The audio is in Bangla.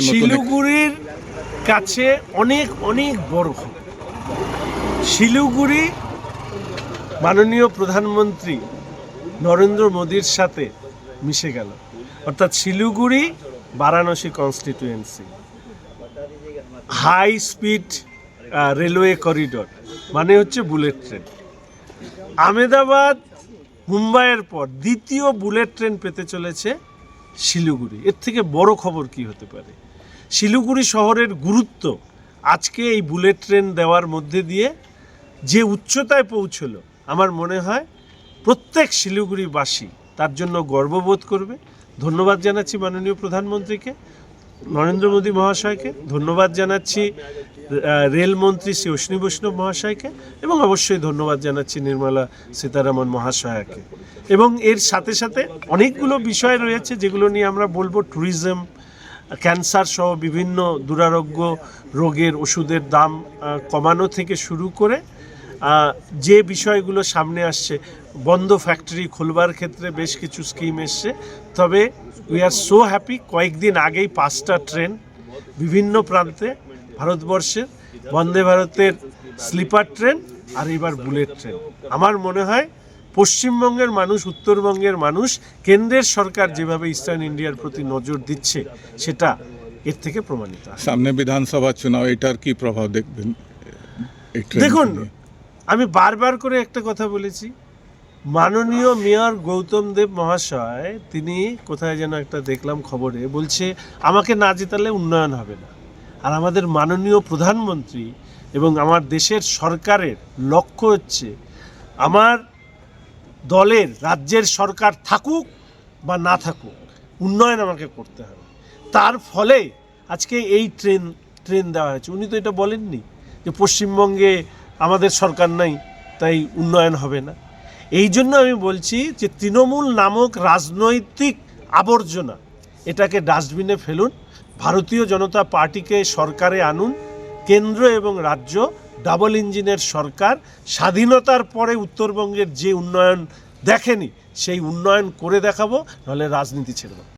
শিলিগুড়ির কাছে অনেক অনেক বড় খবর। শিলিগুড়ি মাননীয় প্রধানমন্ত্রী নরেন্দ্র মোদীর সাথে মিশে গেল, অর্থাৎ Siliguri Varanasi constituency high speed railway corridor মানে হচ্ছে বুলেট ট্রেন। আহমেদাবাদ মুম্বাইয়ের পর দ্বিতীয় বুলেট ট্রেন পেতে চলেছে শিলিগুড়ি। এর থেকে বড় খবর কি হতে পারে? শিলিগুড়ি শহরের গুরুত্ব আজকে এই বুলেট ট্রেন দেওয়ার মধ্যে দিয়ে যে উচ্চতায় পৌঁছলো, আমার মনে হয় প্রত্যেক শিলিগুড়িবাসী তার জন্য গর্ববোধ করবে। ধন্যবাদ জানাচ্ছি মাননীয় প্রধানমন্ত্রীকে, নরেন্দ্র মোদী মহাশয়কে, ধন্যবাদ জানাচ্ছি রেলমন্ত্রী শ্রী অশ্বিনী বৈষ্ণব মহাশয়কে, এবং অবশ্যই ধন্যবাদ জানাচ্ছি নির্মলা সীতারামন মহাশয়াকে। এবং এর সাথে সাথে অনেকগুলো বিষয় রয়েছে যেগুলো নিয়ে আমরা বলবো। ট্যুরিজম, ক্যান্সার সহ বিভিন্ন দুরারোগ্য রোগের ওষুধের দাম কমানো থেকে শুরু করে যে বিষয়গুলো সামনে আসছে, বন্ধ ফ্যাক্টরি খুলবার ক্ষেত্রে বেশ কিছু স্কিম এসছে। তবে উই আর সো হ্যাপি, কয়েকদিন আগেই 5টা ট্রেন বিভিন্ন প্রান্তে ভারতবর্ষের, বন্দে ভারতের স্লিপার ট্রেন আর এবার বুলেট ট্রেন। আমার মনে হয় পশ্চিমবঙ্গের মানুষ, উত্তরবঙ্গের মানুষ, কেন্দ্রের সরকার যেভাবে ইস্টার্ন ইন্ডিয়ার প্রতি নজর দিচ্ছে সেটা এর থেকে প্রমাণিত। সামনে বিধানসভা চুনাव, এটার কি প্রভাব দেখবেন? দেখুন, আমি বারবার করে একটা কথা বলেছি, মাননীয় মেয়র গৌতম দেব মহাশয় তিনি কোথায় যেন একটা দেখলাম খবরে বলছে আমাকে না জেতালে উন্নয়ন হবে না। আর আমাদের মাননীয় প্রধানমন্ত্রী এবং আমার দেশের সরকারের লক্ষ্য হচ্ছে আমার দলের রাজ্যের সরকার থাকুক বা না থাকুক, উন্নয়ন আমাকে করতে হবে। তার ফলে আজকে এই ট্রেন দেওয়া হয়েছে। উনি তো এটা বলেননি যে পশ্চিমবঙ্গে আমাদের সরকার নাই তাই উন্নয়ন হবে না। এই জন্য আমি বলছি যে তৃণমূল নামক রাজনৈতিক আবর্জনা এটাকে ডাস্টবিনে ফেলুন, ভারতীয় জনতা পার্টিকে সরকারে আনুন। কেন্দ্র এবং রাজ্য ডাবল ইঞ্জিনের সরকার, স্বাধীনতার পরে উত্তরবঙ্গের যে উন্নয়ন দেখেনি সেই উন্নয়ন করে দেখাবো, নাহলে রাজনীতি ছেড়ে দেবো।